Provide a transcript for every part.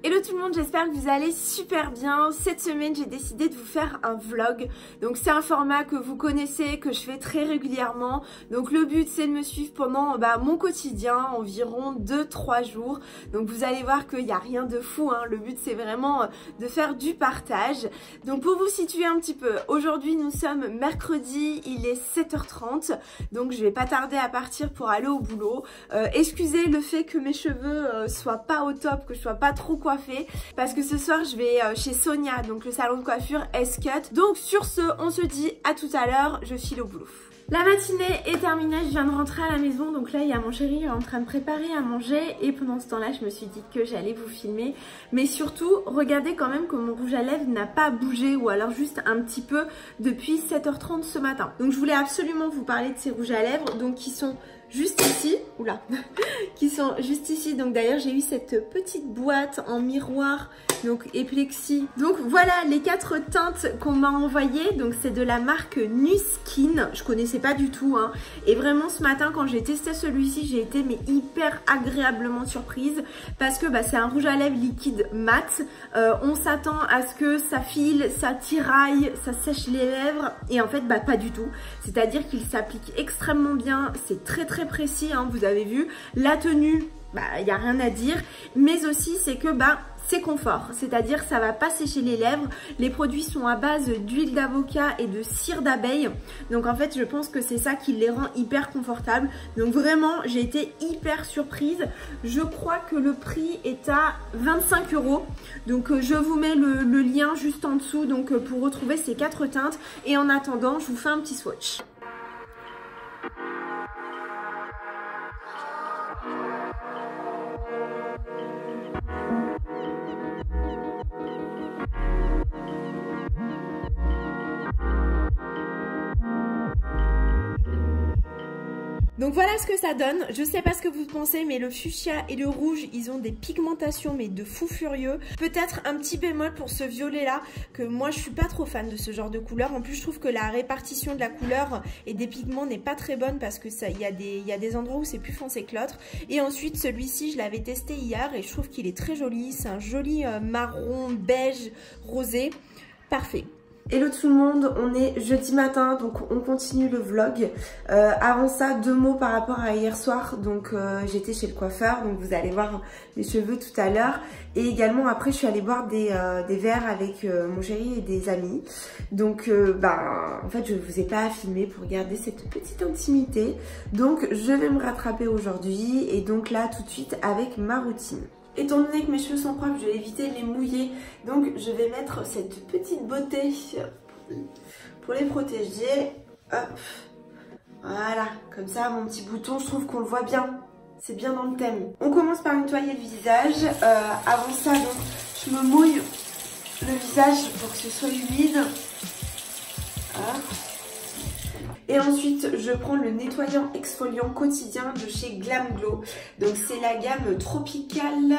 Hello tout le monde, j'espère que vous allez super bien. Cette semaine j'ai décidé de vous faire un vlog. Donc c'est un format que vous connaissez, que je fais très régulièrement. Donc le but c'est de me suivre pendant mon quotidien, environ 2-3 jours. Donc vous allez voir qu'il n'y a rien de fou, hein. Le but c'est vraiment de faire du partage. Donc pour vous situer un petit peu, aujourd'hui nous sommes mercredi, il est 7h30. Donc je vais pas tarder à partir pour aller au boulot. Excusez le fait que mes cheveux soient pas au top, que je sois pas trop coiffée, parce que ce soir je vais chez Sonia, donc le salon de coiffure S-Cut. Donc sur ce, on se dit à tout à l'heure, je file au boulot. La matinée est terminée, je viens de rentrer à la maison, donc là il y a mon chéri, il est en train de préparer à manger et pendant ce temps-là je me suis dit que j'allais vous filmer. Mais surtout, regardez quand même que mon rouge à lèvres n'a pas bougé ou alors juste un petit peu depuis 7h30 ce matin. Donc je voulais absolument vous parler de ces rouges à lèvres, donc qui sont juste ici, oula, qui sont juste ici. Donc d'ailleurs j'ai eu cette petite boîte en miroir donc et plexi. Donc voilà les 4 teintes qu'on m'a envoyées. Donc c'est de la marque NuSkin, je connaissais pas du tout hein. Et vraiment ce matin quand j'ai testé celui-ci, j'ai été mais hyper agréablement surprise parce que c'est un rouge à lèvres liquide mat. On s'attend à ce que ça file, ça tiraille, ça sèche les lèvres et en fait pas du tout. C'est-à-dire qu'il s'applique extrêmement bien, c'est très précis hein, vous avez vu. La tenue, il n'y a rien à dire, mais aussi c'est que c'est confort, c'est-à-dire ça va pas sécher les lèvres. Les produits sont à base d'huile d'avocat et de cire d'abeille, donc en fait je pense que c'est ça qui les rend hyper confortables. Donc vraiment j'ai été hyper surprise. Je crois que le prix est à 25 €. Donc je vous mets le lien juste en dessous donc pour retrouver ces 4 teintes. Et en attendant je vous fais un petit swatch. Donc voilà ce que ça donne. Je sais pas ce que vous pensez, mais le fuchsia et le rouge, ils ont des pigmentations mais de fou furieux. Peut-être un petit bémol pour ce violet là, que moi je suis pas trop fan de ce genre de couleur. En plus je trouve que la répartition de la couleur et des pigments n'est pas très bonne parce que il y a des endroits où c'est plus foncé que l'autre. Et ensuite celui-ci je l'avais testé hier et je trouve qu'il est très joli. C'est un joli marron beige rosé. Parfait. Hello tout le monde, on est jeudi matin donc on continue le vlog. Avant ça, 2 mots par rapport à hier soir. Donc j'étais chez le coiffeur, donc vous allez voir les cheveux tout à l'heure. Et également après je suis allée boire des verres avec mon chéri et des amis. Donc en fait je ne vous ai pas filmé pour garder cette petite intimité. Donc je vais me rattraper aujourd'hui et donc là tout de suite avec ma routine. Étant donné que mes cheveux sont propres, je vais éviter de les mouiller. Donc je vais mettre cette petite beauté pour les protéger. Hop. Voilà, comme ça mon petit bouton, je trouve qu'on le voit bien. C'est bien dans le thème. On commence par nettoyer le visage. Avant ça, donc, je me mouille le visage pour que ce soit humide. Hop. Et ensuite, je prends le nettoyant exfoliant quotidien de chez Glam Glow. Donc, c'est la gamme Tropical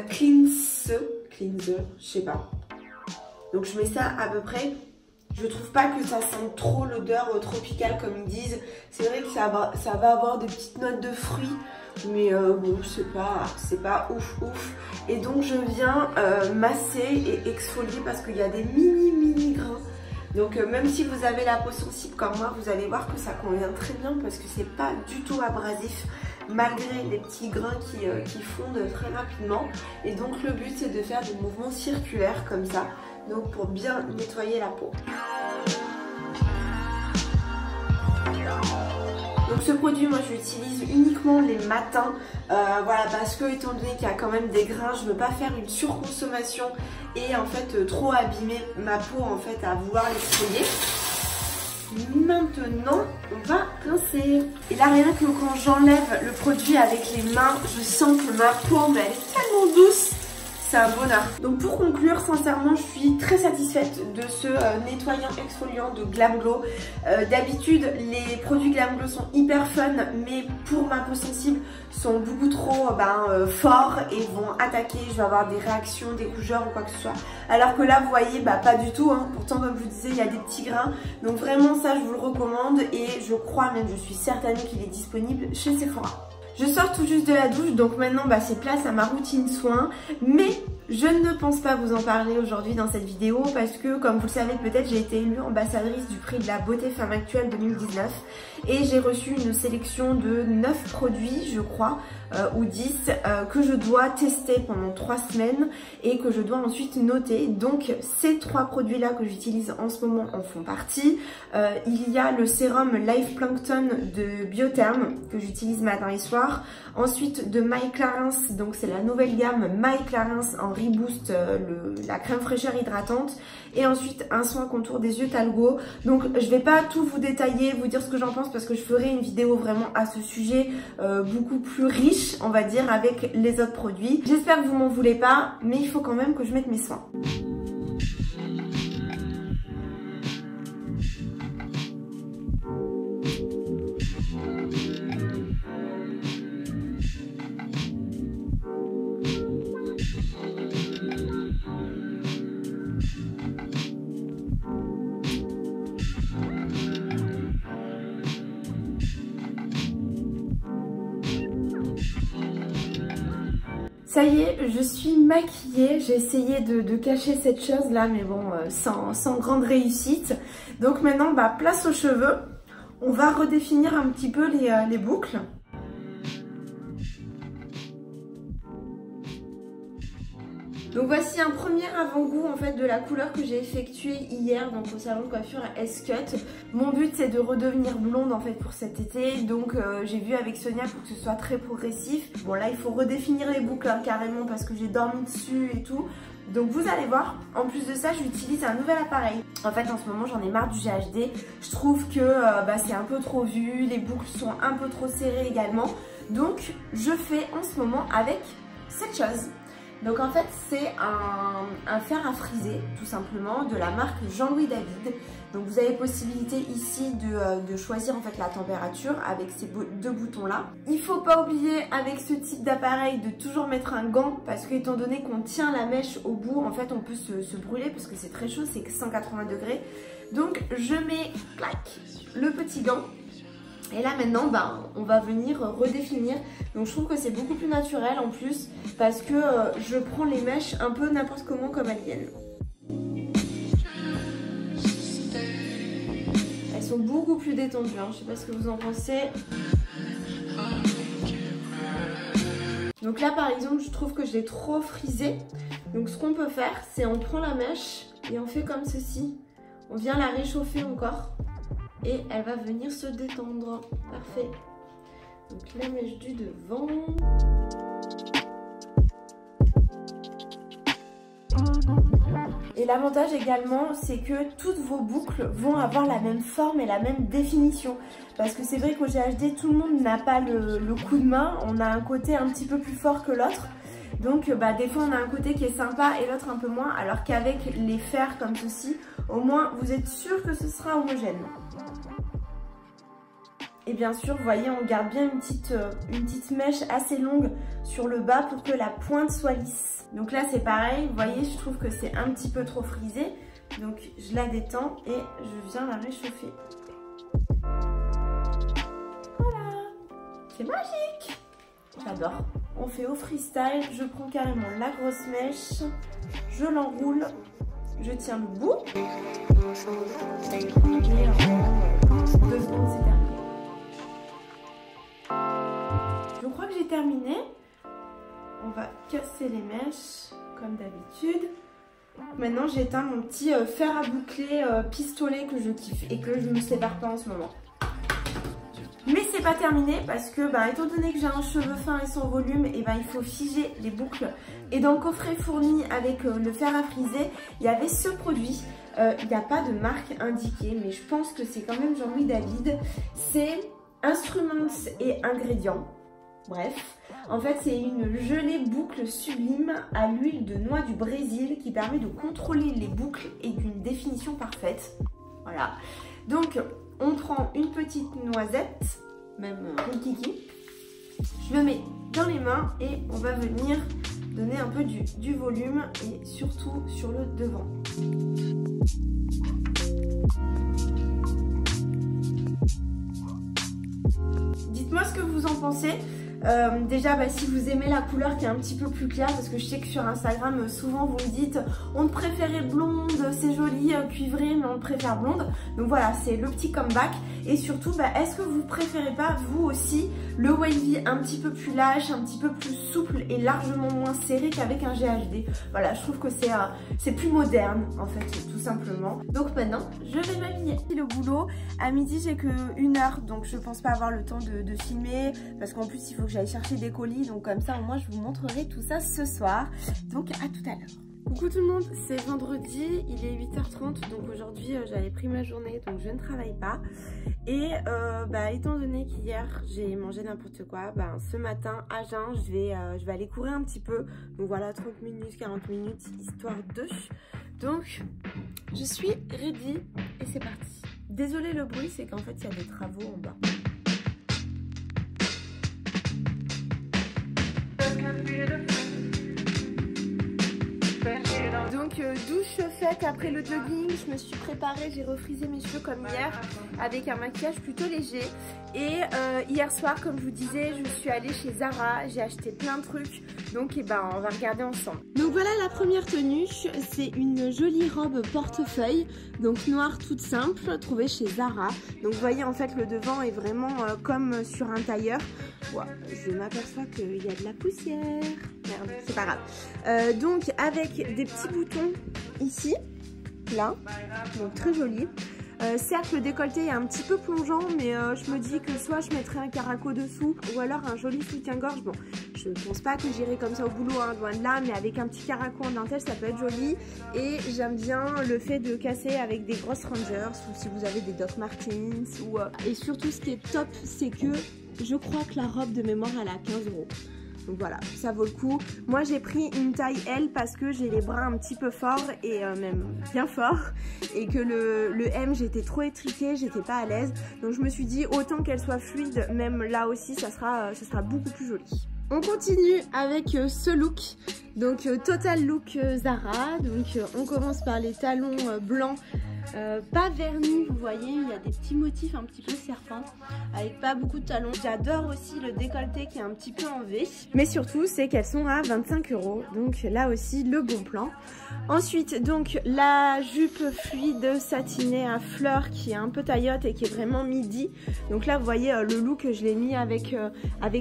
Cleanse, je sais pas. Donc, je mets ça à peu près. Je trouve pas que ça sente trop l'odeur tropicale comme ils disent. C'est vrai que ça va avoir des petites notes de fruits. Mais bon, c'est pas ouf. Et donc, je viens masser et exfolier parce qu'il y a des mini grains. Donc même si vous avez la peau sensible comme moi, vous allez voir que ça convient très bien parce que c'est pas du tout abrasif malgré les petits grains qui fondent très rapidement. Et donc le but c'est de faire des mouvements circulaires comme ça, donc pour bien nettoyer la peau. Donc ce produit moi je l'utilise uniquement les matins, voilà, parce que étant donné qu'il y a quand même des grains, je ne veux pas faire une surconsommation et en fait trop abîmer ma peau en fait à vouloir l'exfolier. Maintenant on va pincer. Et là rien que quand j'enlève le produit avec les mains, je sens que ma paume elle est tellement douce. C'est un bonheur. Donc pour conclure, sincèrement, je suis très satisfaite de ce nettoyant exfoliant de Glam Glow. D'habitude, les produits Glam Glow sont hyper fun, mais pour ma peau sensible, sont beaucoup trop forts et vont attaquer. Je vais avoir des réactions, des rougeurs ou quoi que ce soit. Alors que là, vous voyez, pas du tout. Hein. Pourtant, comme je vous disais, il y a des petits grains. Donc vraiment, ça, je vous le recommande et je crois même, je suis certaine qu'il est disponible chez Sephora. Je sors tout juste de la douche, donc maintenant bah, c'est place à ma routine soins, mais je ne pense pas vous en parler aujourd'hui dans cette vidéo parce que comme vous le savez peut-être, j'ai été élue ambassadrice du prix de la beauté femme actuelle 2019 et j'ai reçu une sélection de 9 produits je crois ou 10 que je dois tester pendant 3 semaines et que je dois ensuite noter. Donc ces 3 produits là que j'utilise en ce moment en font partie. Il y a le sérum Life Plankton de Biotherm que j'utilise matin et soir. Ensuite de My Clarins, donc c'est la nouvelle gamme My Clarins en Reboost, la crème fraîcheur hydratante. Et ensuite un soin contour des yeux Talgo. Donc je vais pas tout vous détailler, vous dire ce que j'en pense parce que je ferai une vidéo vraiment à ce sujet beaucoup plus riche on va dire avec les autres produits. J'espère que vous m'en voulez pas, mais il faut quand même que je mette mes soins. Ça y est, je suis maquillée. J'ai essayé de cacher cette chose là, mais bon, sans grande réussite. Donc maintenant, bah, place aux cheveux. On va redéfinir un petit peu les boucles. Donc voici un premier avant-goût en fait de la couleur que j'ai effectuée hier donc au salon de coiffure à S-Cut. Mon but c'est de redevenir blonde en fait pour cet été, donc j'ai vu avec Sonia pour que ce soit très progressif. Bon là il faut redéfinir les boucles hein, carrément parce que j'ai dormi dessus et tout. Donc vous allez voir, en plus de ça j'utilise un nouvel appareil. En fait en ce moment j'en ai marre du GHD. Je trouve que c'est un peu trop vu, les boucles sont un peu trop serrées également. Donc je fais en ce moment avec cette chose. Donc en fait c'est un fer à friser tout simplement de la marque Jean-Louis David. Donc vous avez possibilité ici de choisir en fait la température avec ces deux boutons là. Il faut pas oublier avec ce type d'appareil de toujours mettre un gant parce que étant donné qu'on tient la mèche au bout en fait on peut se brûler parce que c'est très chaud, c'est 180 degrés. Donc je mets clac, le petit gant. Et là maintenant on va venir redéfinir. Donc je trouve que c'est beaucoup plus naturel en plus parce que je prends les mèches un peu n'importe comment comme elles viennent. Elles sont beaucoup plus détendues hein. Je sais pas ce que vous en pensez. Donc là par exemple je trouve que je l'ai trop frisé. Donc ce qu'on peut faire c'est on prend la mèche et on fait comme ceci. On vient la réchauffer encore. Et elle va venir se détendre. Parfait. Donc la mèche du devant. Et l'avantage également, c'est que toutes vos boucles vont avoir la même forme et la même définition. Parce que c'est vrai qu'au GHD, tout le monde n'a pas le coup de main. On a un côté un petit peu plus fort que l'autre. Donc des fois on a un côté qui est sympa et l'autre un peu moins. Alors qu'avec les fers comme ceci, au moins vous êtes sûr que ce sera homogène. Et bien sûr, vous voyez, on garde bien une petite mèche assez longue sur le bas pour que la pointe soit lisse. Donc là, c'est pareil, vous voyez, je trouve que c'est un petit peu trop frisé. Donc je la détends et je viens la réchauffer. Voilà, c'est magique. J'adore. On fait au freestyle, je prends carrément la grosse mèche, je l'enroule, je tiens le bout. Et en 2 secondes, c'est terminé. Je crois que j'ai terminé. On va casser les mèches comme d'habitude. Maintenant j'éteins mon petit fer à boucler pistolet que je kiffe et que je ne me sépare pas en ce moment. Mais c'est pas terminé parce que étant donné que j'ai un cheveu fin et sans volume, et il faut figer les boucles. Et dans le coffret fourni avec le fer à friser, il y avait ce produit. Il n'y a pas de marque indiquée, mais je pense que c'est quand même Jean-Louis David. C'est Instruments et ingrédients. Bref, en fait c'est une gelée boucle sublime à l'huile de noix du Brésil qui permet de contrôler les boucles et d'une définition parfaite. Voilà, donc on prend une petite noisette, même une kiki, je le mets dans les mains et on va venir donner un peu du volume et surtout sur le devant. Dites-moi ce que vous en pensez. Déjà bah, si vous aimez la couleur qui est un petit peu plus claire, parce que je sais que sur Instagram souvent vous me dites on te préférait blonde, c'est joli, cuivré, mais on te préfère blonde. Donc voilà, c'est le petit comeback. Et surtout bah, est-ce que vous préférez pas vous aussi le wavy un petit peu plus lâche, un petit peu plus souple et largement moins serré qu'avec un GHD. Voilà, je trouve que c'est plus moderne en fait, tout simplement. Donc maintenant je vais m'habiller. Le boulot, à midi j'ai que 1 heure, donc je pense pas avoir le temps de filmer, parce qu'en plus il faut que j'aille chercher des colis, donc comme ça au moins je vous montrerai tout ça ce soir. Donc à tout à l'heure. Coucou tout le monde, c'est vendredi, il est 8h30, donc aujourd'hui j'avais pris ma journée, donc je ne travaille pas. Et bah, étant donné qu'hier j'ai mangé n'importe quoi, bah, ce matin à jeun je vais aller courir un petit peu. Donc voilà, 30 minutes, 40 minutes, histoire de... Donc je suis ready et c'est parti. Désolée le bruit, c'est qu'en fait il y a des travaux en bas. Donc douche faite après le jogging, je me suis préparée, j'ai refrisé mes cheveux comme hier avec un maquillage plutôt léger. Et hier soir, comme je vous disais, je suis allée chez Zara, j'ai acheté plein de trucs, donc eh ben, on va regarder ensemble. Donc voilà la première tenue, c'est une jolie robe portefeuille, donc noire toute simple, trouvée chez Zara. Donc vous voyez en fait le devant est vraiment comme sur un tailleur. Ouais, je m'aperçois qu'il y a de la poussière. Merde, c'est pas grave. Donc avec des petits boutons ici, là, donc très joli. Certes le décolleté est un petit peu plongeant, mais je me dis que soit je mettrai un caraco dessous ou alors un joli soutien-gorge. Bon, je pense pas que j'irai comme ça au boulot, hein, loin de là, mais avec un petit caraco en dentelle ça peut être joli. Et j'aime bien le fait de casser avec des grosses Rangers ou si vous avez des Doc Martens. Et surtout ce qui est top, c'est que je crois que la robe de mémoire elle est à 15 €. Donc voilà, ça vaut le coup. Moi j'ai pris une taille L parce que j'ai les bras un petit peu forts et même bien forts. Et que le M j'étais trop étriquée, j'étais pas à l'aise. Donc je me suis dit autant qu'elle soit fluide, même là aussi ça sera beaucoup plus joli. On continue avec ce look, donc total look Zara. Donc on commence par les talons blancs. Pas vernis, vous voyez, il y a des petits motifs un petit peu serpents avec pas beaucoup de talons. J'adore aussi le décolleté qui est un petit peu en V, mais surtout c'est qu'elles sont à 25 €, donc là aussi le bon plan. Ensuite donc la jupe fluide satinée à fleurs qui est un peu taillotte et qui est vraiment midi. Donc là vous voyez le look je l'ai mis avec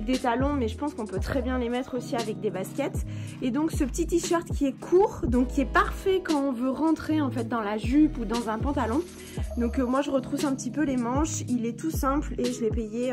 des talons, mais je pense qu'on peut très bien les mettre aussi avec des baskets. Et donc ce petit t-shirt qui est court, donc qui est parfait quand on veut rentrer en fait dans la jupe ou dans un pantalon. Donc moi je retrousse un petit peu les manches, il est tout simple et je l'ai payé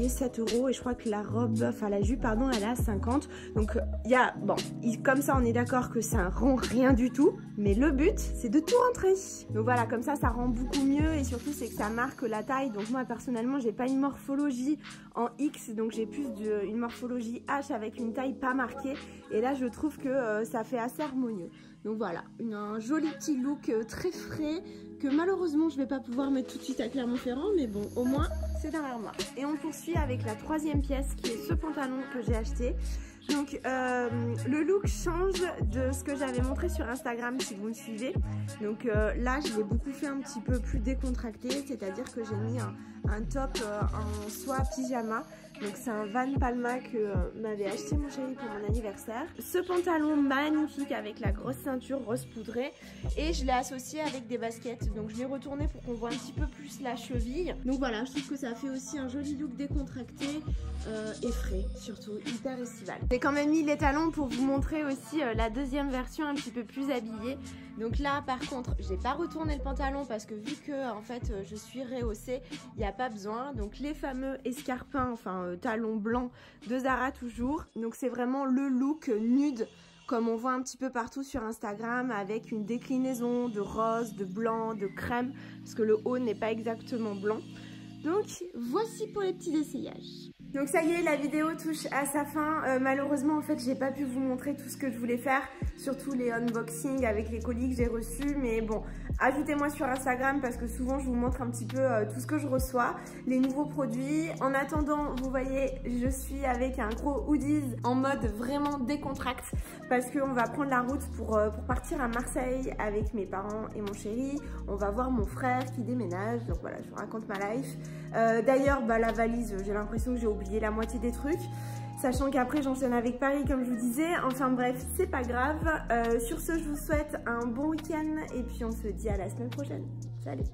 7 € et je crois que la robe, enfin la jupe pardon, elle est à 50. Donc il y a, bon, comme ça on est d'accord que ça rend rien du tout, mais le but c'est de tout rentrer. Donc voilà, comme ça rend beaucoup mieux et surtout c'est que ça marque la taille. Donc moi personnellement j'ai pas une morphologie en X, donc j'ai plus une morphologie H avec une taille pas marquée et là je trouve que ça fait assez harmonieux. Donc voilà, un joli petit look très frais que malheureusement je vais pas pouvoir mettre tout de suite à Clermont-Ferrand, mais bon au moins c'est dans l'armoire. Et on poursuit avec la troisième pièce qui est ce pantalon que j'ai acheté. Donc le look change de ce que j'avais montré sur Instagram si vous me suivez. Donc là je l'ai beaucoup fait un petit peu plus décontracté, c'est-à-dire que j'ai mis un top en soie pyjama. Donc c'est un Van Palma que m'avait acheté mon chéri pour mon anniversaire. Ce pantalon magnifique avec la grosse ceinture rose poudrée et je l'ai associé avec des baskets. Donc je l'ai retourné pour qu'on voit un petit peu plus la cheville. Donc voilà, je trouve que ça fait aussi un joli look décontracté et frais, surtout hyper estival. J'ai quand même mis les talons pour vous montrer aussi la deuxième version un petit peu plus habillée. Donc là par contre j'ai pas retourné le pantalon parce que vu que en fait je suis rehaussée, il n'y a pas besoin. Donc les fameux escarpins, enfin talons blancs de Zara toujours. Donc c'est vraiment le look nude comme on voit un petit peu partout sur Instagram avec une déclinaison de rose, de blanc, de crème parce que le haut n'est pas exactement blanc. Donc voici pour les petits essayages. Donc ça y est, la vidéo touche à sa fin. Malheureusement en fait j'ai pas pu vous montrer tout ce que je voulais faire, surtout les unboxings avec les colis que j'ai reçus, mais bon, Ajoutez-moi sur Instagram parce que souvent je vous montre un petit peu tout ce que je reçois, les nouveaux produits. En attendant, vous voyez, je suis avec un gros hoodies en mode vraiment décontracte parce qu'on va prendre la route pour partir à Marseille avec mes parents et mon chéri. On va voir mon frère qui déménage, donc voilà, je vous raconte ma life. D'ailleurs, la valise, j'ai l'impression que j'ai oublié la moitié des trucs. Sachant qu'après j'enchaîne avec Paris comme je vous disais, enfin bref, c'est pas grave. Sur ce, je vous souhaite un bon week-end et puis on se dit à la semaine prochaine. Salut!